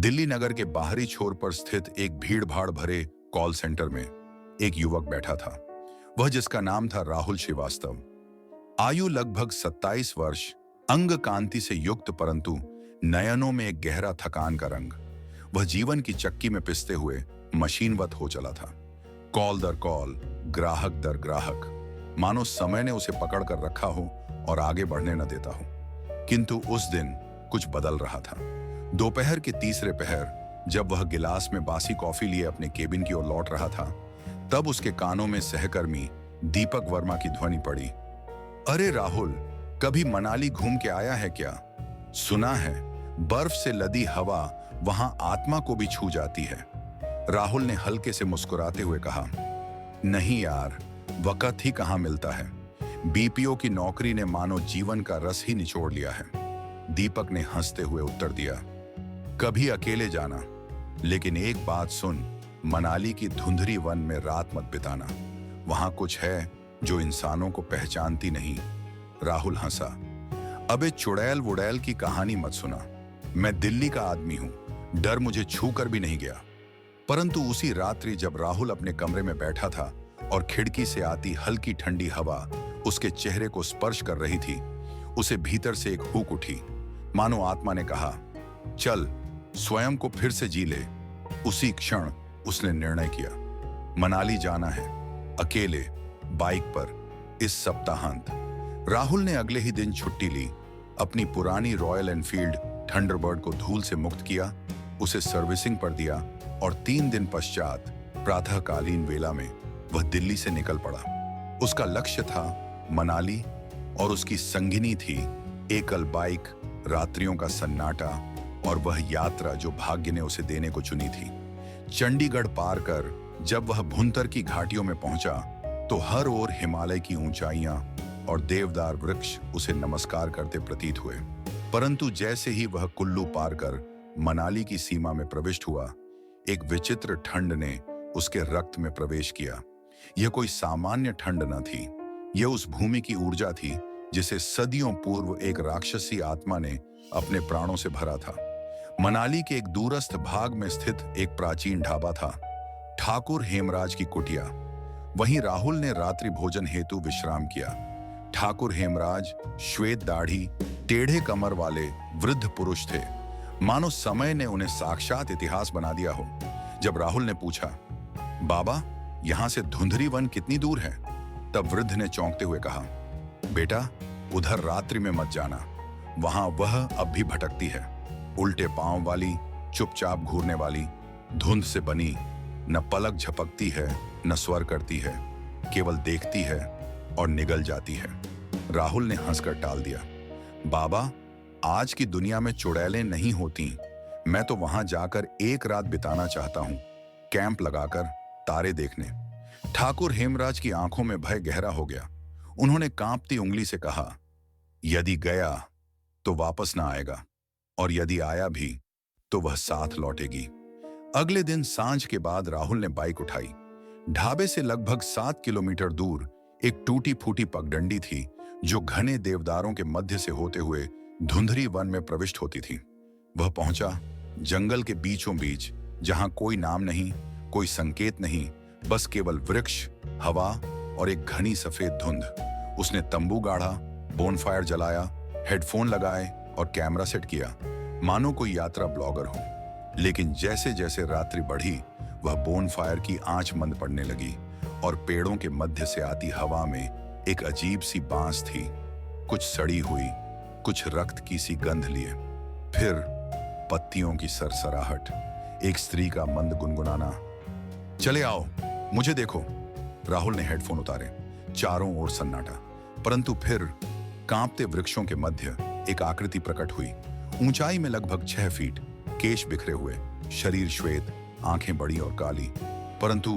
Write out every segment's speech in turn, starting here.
दिल्ली नगर के बाहरी छोर पर स्थित एक भीड़-भाड़ भरे कॉल सेंटर में एक युवक बैठा था। वह जिसका नाम था राहुल श्रीवास्तव। आयु लगभग 27 वर्ष, अंग कांति से युक्त परंतु नयनों में एक गहरा थकान का रंग। वह जीवन की चक्की में पिसते हुए मशीनवत हो चला था। कॉल दर कॉल, ग्राहक दर ग्राहक, मानो समय ने उसे पकड़ कर रखा हो और आगे बढ़ने न देता हो। किंतु उस दिन कुछ बदल रहा था। दोपहर के तीसरे पहर जब वह गिलास में बासी कॉफी लिए अपने केबिन की ओर लौट रहा था, तब उसके कानों में सहकर्मी दीपक वर्मा की ध्वनि पड़ी। अरे राहुल, कभी मनाली घूम के आया है क्या? सुना है बर्फ से लदी हवा वहां आत्मा को भी छू जाती है। राहुल ने हल्के से मुस्कुराते हुए कहा, नहीं यार, वक्त ही कहां मिलता है। बीपीओ की नौकरी ने मानो जीवन का रस ही निचोड़ लिया है। दीपक ने हंसते हुए उत्तर दिया, कभी अकेले जाना, लेकिन एक बात सुन, मनाली की धुंधरी वन में रात मत बिताना। वहां कुछ है जो इंसानों को पहचानती नहीं। राहुल हंसा, अबे चुड़ैल वुड़ैल की कहानी मत सुना। मैं दिल्ली का आदमी हूं, डर मुझे छू कर भी नहीं गया। परंतु उसी रात्रि जब राहुल अपने कमरे में बैठा था और खिड़की से आती हल्की ठंडी हवा उसके चेहरे को स्पर्श कर रही थी, उसे भीतर से एक हुक उठी। मानो आत्मा ने कहा, चल स्वयं को फिर से जी ले। उसी क्षण उसने निर्णय किया, मनाली जाना है, अकेले, बाइक पर, इस सप्ताहांत। राहुल ने अगले ही दिन छुट्टी ली, अपनी पुरानी रॉयल एनफील्ड थंडरबर्ड को धूल से मुक्त किया, उसे सर्विसिंग पर दिया और 3 दिन पश्चात प्रातःकालीन वेला में वह दिल्ली से निकल पड़ा। उसका लक्ष्य था मनाली और उसकी संगिनी थी एकल बाइक, रात्रियों का सन्नाटा और वह यात्रा जो भाग्य ने उसे देने को चुनी थी। चंडीगढ़ पार कर जब वह भुंतर की घाटियों में पहुंचा तो हर ओर हिमालय की ऊंचाइयां और देवदार वृक्ष उसे नमस्कार करते प्रतीत हुए। परंतु जैसे ही वह कुल्लू पार कर मनाली की सीमा में प्रविष्ट हुआ, एक विचित्र ठंड ने उसके रक्त में प्रवेश किया। यह कोई सामान्य ठंड न थी, यह उस भूमि की ऊर्जा थी जिसे सदियों पूर्व एक राक्षसी आत्मा ने अपने प्राणों से भरा था। मनाली के एक दूरस्थ भाग में स्थित एक प्राचीन ढाबा था, ठाकुर हेमराज की कुटिया। वहीं राहुल ने रात्रि भोजन हेतु विश्राम किया। ठाकुर हेमराज श्वेत दाढ़ी, टेढ़े कमर वाले वृद्ध पुरुष थे, मानो समय ने उन्हें साक्षात इतिहास बना दिया हो। जब राहुल ने पूछा, बाबा यहां से धुंधरी वन कितनी दूर है, तब वृद्ध ने चौंकते हुए कहा, बेटा उधर रात्रि में मत जाना, वहां वह अब भी भटकती है, उल्टे पांव वाली, चुपचाप घूरने वाली, धुंध से बनी, न पलक झपकती है न स्वर करती है, केवल देखती है और निगल जाती है। राहुल ने हंसकर टाल दिया, बाबा आज की दुनिया में चुड़ैलें नहीं होती, मैं तो वहां जाकर एक रात बिताना चाहता हूं, कैंप लगाकर तारे देखने। ठाकुर हेमराज की आंखों में भय गहरा हो गया। उन्होंने कांपती उंगली से कहा, यदि गया तो वापस ना आएगा, और यदि आया भी तो वह साथ लौटेगी। अगले दिन सांझ के बाद राहुल ने बाइक उठाई। ढाबे से लगभग 7 किलोमीटर दूर एक टूटी फूटी पगडंडी थी जो घने देवदारों के मध्य से होते हुए धुंधरी वन में प्रविष्ट होती थी। वह पहुंचा जंगल के बीचों बीच, जहां कोई नाम नहीं, कोई संकेत नहीं, बस केवल वृक्ष, हवा और एक घनी सफेद धुंध। उसने तंबू गाढ़ा, बोनफायर जलाया, हेडफोन लगाए और कैमरा सेट किया, मानो कोई यात्रा ब्लॉगर हो। लेकिन जैसे जैसे रात्रि बढ़ी, वह बोनफायर की आंच मंद पड़ने लगी और पेड़ों के मध्य से आती हवा में एक अजीब सी बांस थी, कुछ सड़ी हुई, कुछ रक्त की सी गंध लिए। फिर पत्तियों की सरसराहट, एक स्त्री का मंद गुनगुनाना, चले आओ, मुझे देखो। राहुल ने हेडफोन उतारे, चारों ओर सन्नाटा। परंतु फिर कांपते वृक्षों के मध्य एक आकृति प्रकट हुई, ऊंचाई में लगभग 6 फीट, केश बिखरे हुए, शरीर श्वेत, आंखें बड़ी और काली, परंतु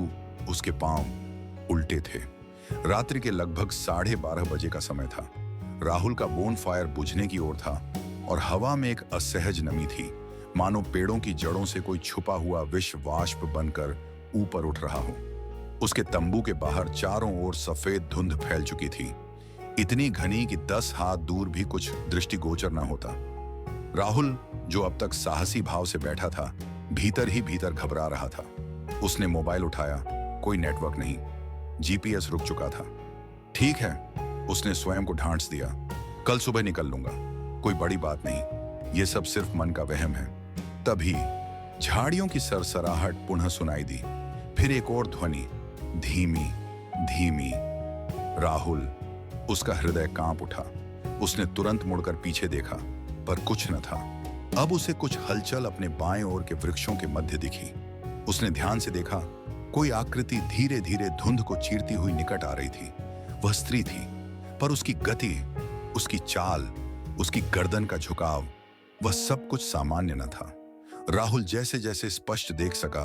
उसके पांव उल्टे थे। रात्रि के लगभग 12:30 बजे का समय था। राहुल का बोनफायर बुझने की ओर था और हवा में एक असहज नमी थी, मानो पेड़ों की जड़ों से कोई छुपा हुआ विष वाष्प बनकर ऊपर उठ रहा हो। उसके तंबू के बाहर चारों ओर सफेद धुंध फैल चुकी थी, इतनी घनी कि 10 हाथ दूर भी कुछ दृष्टिगोचर न होता। राहुल, जो अब तक साहसी भाव से बैठा था, भीतर ही भीतर घबरा रहा था। उसने मोबाइल उठाया, कोई नेटवर्क नहीं, जीपीएस रुक चुका था। ठीक है, उसने स्वयं को ढांढस दिया, कल सुबह निकल लूंगा, कोई बड़ी बात नहीं, ये सब सिर्फ मन का वहम है। तभी झाड़ियों की सरसराहट पुनः सुनाई दी। फिर एक और ध्वनि, धीमी धीमी। राहुल, उसका हृदय कांप उठा। उसने तुरंत मुड़कर पीछे देखा, पर कुछ न था। अब उसे कुछ हलचल अपने बाएं ओर के वृक्षों के मध्य दिखी। उसने ध्यान से देखा, कोई आकृति धीरे धीरे धुंध को चीरती हुई निकट आ रही थी। वह स्त्री थी, पर उसकी गति, उसकी चाल, उसकी गर्दन का झुकाव, वह सब कुछ सामान्य न था। राहुल जैसे जैसे स्पष्ट देख सका,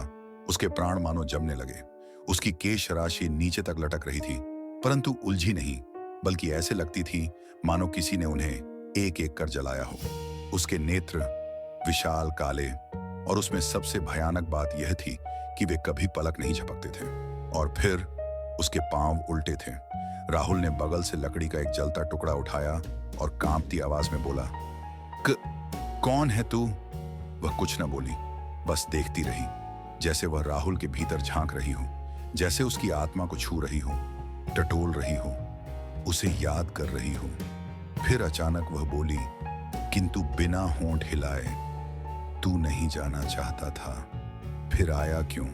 उसके प्राण मानो जमने लगे। उसकी केश राशि नीचे तक लटक रही थी, परंतु उलझी नहीं, बल्कि ऐसे लगती थी मानो किसी ने उन्हें एक एक कर जलाया हो। उसके नेत्र विशाल काले, और उसमें सबसे भयानक बात यह थी कि वे कभी पलक नहीं झपकते थे। और फिर उसके पांव उल्टे थे। राहुल ने बगल से लकड़ी का एक जलता टुकड़ा उठाया और कांपती आवाज में बोला, कौन है तू? वह कुछ न बोली, बस देखती रही, जैसे वह राहुल के भीतर झांक रही हो, जैसे उसकी आत्मा को छू रही हो, टटोल रही हो, उसे याद कर रही हो। फिर अचानक वह बोली, किंतु बिना होंठ हिलाए, तू नहीं जाना चाहता था, फिर आया क्यों?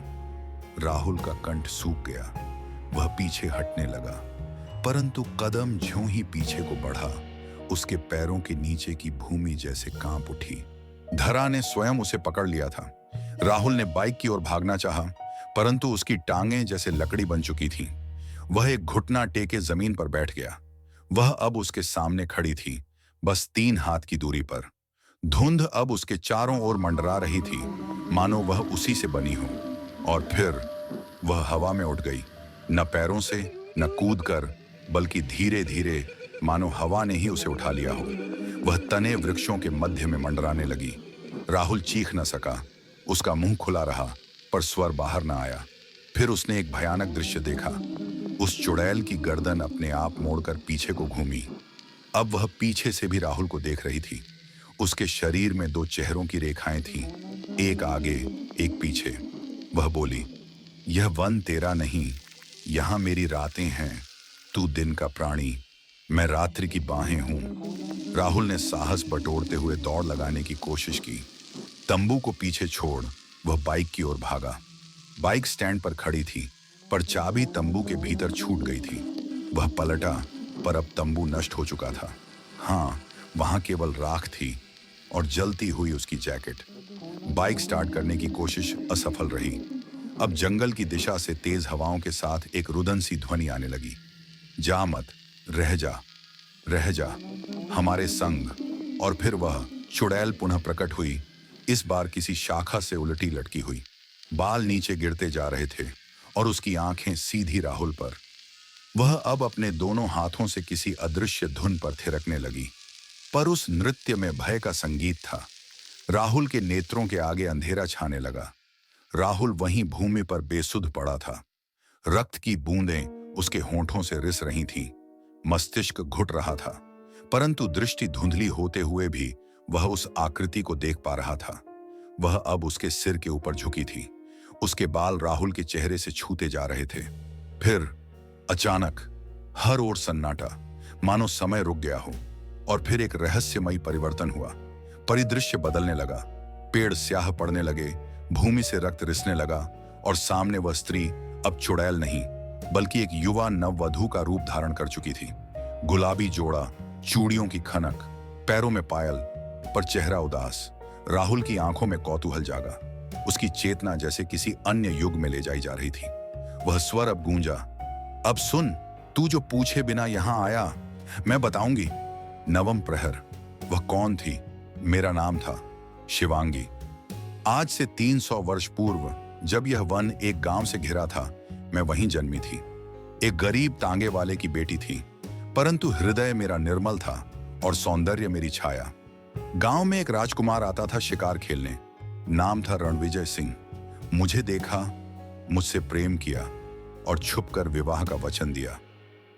राहुल का कंठ सूख गया। वह पीछे हटने लगा, परंतु कदम ज्यों ही पीछे को बढ़ा, उसके पैरों के नीचे की भूमि जैसे कांप उठी। धरा ने स्वयं उसे पकड़ लिया था। राहुल ने बाइक की ओर भागना चाहा, परंतु उसकी टांगें जैसे लकड़ी बन चुकी थीं। वह एक घुटना टेके जमीन पर बैठ गया। वह अब उसके सामने खड़ी थी, बस 3 हाथ की दूरी पर। धुंध अब उसके चारों ओर मंडरा रही थी, मानो वह उसी से बनी हो। और फिर वह हवा में उठ गई, न पैरों से, न कूदकर, बल्कि धीरे धीरे, मानो हवा ने ही उसे उठा लिया हो। वह तने वृक्षों के मध्य में मंडराने लगी। राहुल चीख न सका, उसका मुंह खुला रहा, पर स्वर बाहर न आया। फिर उसने एक भयानक दृश्य देखा। उस चुड़ैल की गर्दन अपने आप मोड़कर पीछे को घूमी। अब वह पीछे से भी राहुल को देख रही थी। उसके शरीर में 2 चेहरों की रेखाएं थीं, एक आगे, एक पीछे। वह बोली, यह वन तेरा नहीं, यहां मेरी रातें हैं, तू दिन का प्राणी, मैं रात्रि की बाहें हूं। राहुल ने साहस बटोरते हुए दौड़ लगाने की कोशिश की। तंबू को पीछे छोड़ वह बाइक की ओर भागा। बाइक स्टैंड पर खड़ी थी, पर चाबी तंबू के भीतर छूट गई थी। वह पलटा, पर अब तंबू नष्ट हो चुका था। हाँ, वहां केवल राख थी और जलती हुई उसकी जैकेट। बाइक स्टार्ट करने की कोशिश असफल रही। अब जंगल की दिशा से तेज हवाओं के साथ एक रुदन सी ध्वनि आने लगी, जा मत, रह जा, रह जा, हमारे संग। और फिर वह चुड़ैल पुनः प्रकट हुई, इस बार किसी शाखा से उलटी लटकी हुई। बाल नीचे गिरते जा रहे थे और उसकी आंखें सीधी राहुल पर। वह अब अपने दोनों हाथों से किसी अदृश्य धुन पर थिरकने लगी, पर उस नृत्य में भय का संगीत था। राहुल के नेत्रों के आगे अंधेरा छाने लगा। राहुल वहीं भूमि पर बेसुध पड़ा था। रक्त की बूंदें उसके होंठों से रिस रही थीं। मस्तिष्क घुट रहा था, परंतु दृष्टि धुंधली होते हुए भी वह उस आकृति को देख पा रहा था। वह अब उसके सिर के ऊपर झुकी थी। उसके बाल राहुल के चेहरे से छूते जा रहे थे। फिर अचानक हर ओर सन्नाटा, मानो समय रुक गया हो। और फिर एक रहस्यमयी परिवर्तन हुआ। परिदृश्य बदलने लगा। पेड़ स्याह पड़ने लगे, भूमि से रक्त रिसने लगा, और सामने वह स्त्री अब चुड़ैल नहीं, बल्कि एक युवा नववधू का रूप धारण कर चुकी थी। गुलाबी जोड़ा, चूड़ियों की खनक, पैरों में पायल, पर चेहरा उदास। राहुल की आंखों में कौतूहल जागा। उसकी चेतना जैसे किसी अन्य युग में ले जाई जा रही थी। वह स्वर अब गूंजा, अब सुन, तू जो पूछे बिना यहां आया, मैं बताऊंगी। नवम प्रहर। वह कौन थी? मेरा नाम था शिवांगी। आज से 300 वर्ष पूर्व, जब यह वन एक गांव से घिरा था, मैं वहीं जन्मी थी। एक गरीब तांगे वाले की बेटी थी, परंतु हृदय मेरा निर्मल था और सौंदर्य मेरी छाया। गांव में एक राजकुमार आता था शिकार खेलने। नाम था रणविजय सिंह। मुझे देखा, मुझसे प्रेम किया और छुपकर विवाह का वचन दिया।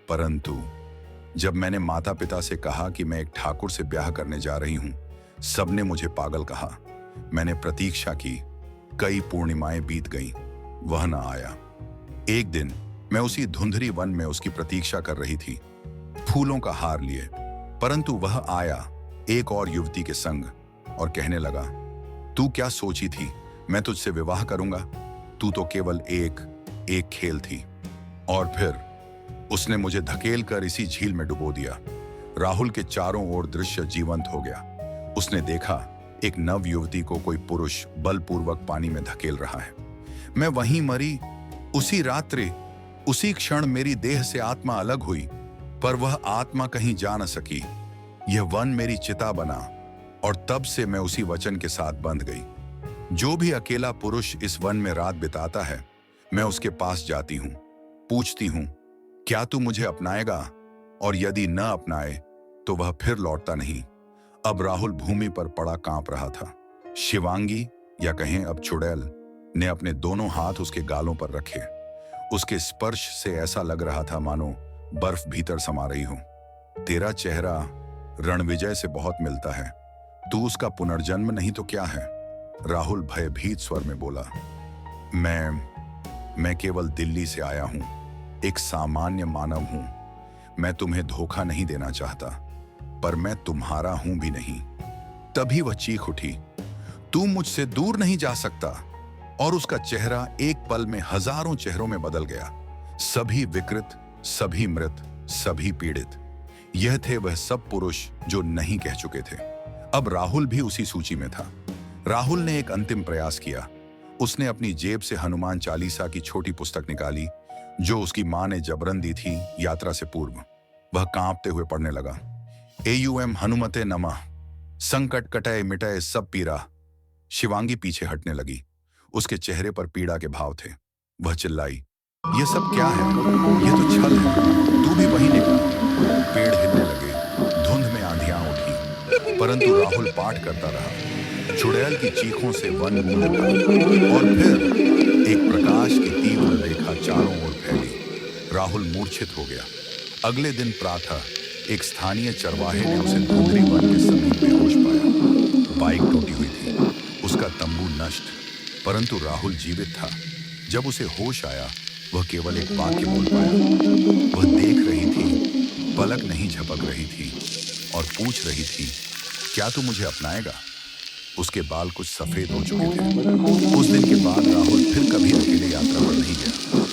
परंतु जब मैंने माता पिता से कहा कि मैं एक ठाकुर से ब्याह करने जा रही हूं, सबने मुझे पागल कहा। मैंने प्रतीक्षा की, कई पूर्णिमाएं बीत गईं, वह न आया। एक दिन मैं उसी धुंधली वन में उसकी प्रतीक्षा कर रही थी, फूलों का हार लिए, परंतु वह आया एक और युवती के संग और कहने लगा, तू क्या सोची थी, मैं तुझसे विवाह करूंगा? तू तो केवल एक खेल थी। और फिर उसने मुझे धकेल कर इसी झील में डुबो दिया। राहुल के चारों ओर दृश्य जीवंत हो गया। उसने देखा एक नव युवती को कोई पुरुष बलपूर्वक पानी में धकेल रहा है। मैं वहीं मरी, उसी रात्रि, उसी क्षण मेरी देह से आत्मा अलग हुई, पर वह आत्मा कहीं जा न सकी। यह वन मेरी चिता बना और तब से मैं उसी वचन के साथ बंध गई। जो भी अकेला पुरुष इस वन में रात बिताता है, मैं उसके पास जाती हूँ, पूछती हूँ, क्या तू मुझे अपनाएगा? और यदि न अपनाए तो वह फिर लौटता नहीं। अब राहुल भूमि पर पड़ा कांप रहा था। शिवांगी, या कहें अब चुड़ैल, ने अपने दोनों हाथ उसके गालों पर रखे। उसके स्पर्श से ऐसा लग रहा था मानो बर्फ भीतर समा रही हो। तेरा चेहरा रणविजय से बहुत मिलता है, तू उसका पुनर्जन्म नहीं तो क्या है? राहुल भयभीत स्वर में बोला। मैं केवल दिल्ली से आया हूं, एक सामान्य मानव हूं। मैं तुम्हें धोखा नहीं देना चाहता, पर मैं तुम्हारा हूं भी नहीं। तभी वह चीख उठी, तू मुझसे दूर नहीं जा सकता। और उसका चेहरा एक पल में हजारों चेहरों में बदल गया, सभी विकृत, सभी मृत, सभी पीड़ित। यह थे वह सब पुरुष जो नहीं कह चुके थे। अब राहुल भी उसी सूची में था। राहुल ने एक अंतिम प्रयास किया। उसने अपनी जेब से हनुमान चालीसा की छोटी पुस्तक निकाली, जो उसकी मां ने जबरन दी थी यात्रा से पूर्व। वह कांपते हुए पढ़ने लगा, एयुएम हनुमते नमः, संकट कटय मिटय सब पीरा। शिवांगी पीछे हटने लगी, उसके चेहरे पर पीड़ा के भाव थे। वह चिल्लाई, यह सब क्या है? यह तो छल है। तू भी वहीं निकला। पेड़ हिलने लगे, धुंध में आंधियां उठी, परंतु राहुल पाठ करता रहा। चुड़ैल की चीखों से वन गूंज उठा और फिर एक प्रकाश की तीव्र रेखा चारों ओर फैली। राहुल मूर्छित हो गया। अगले दिन प्रातः एक स्थानीय चरवाहे ने उसे धुंधली वन के समीप बेहोश पाया। बाइक टूटी हुई थी, उसका तंबू नष्ट, परंतु राहुल जीवित था। जब उसे होश आया, वह केवल एक वाक्य बोल पाया। वह देख रही थी, पलक नहीं झपक रही थी और पूछ रही थी, क्या तू मुझे अपनाएगा? उसके बाल कुछ सफेद हो चुके थे। उस दिन के बाद राहुल फिर कभी अकेले यात्रा पर नहीं गया।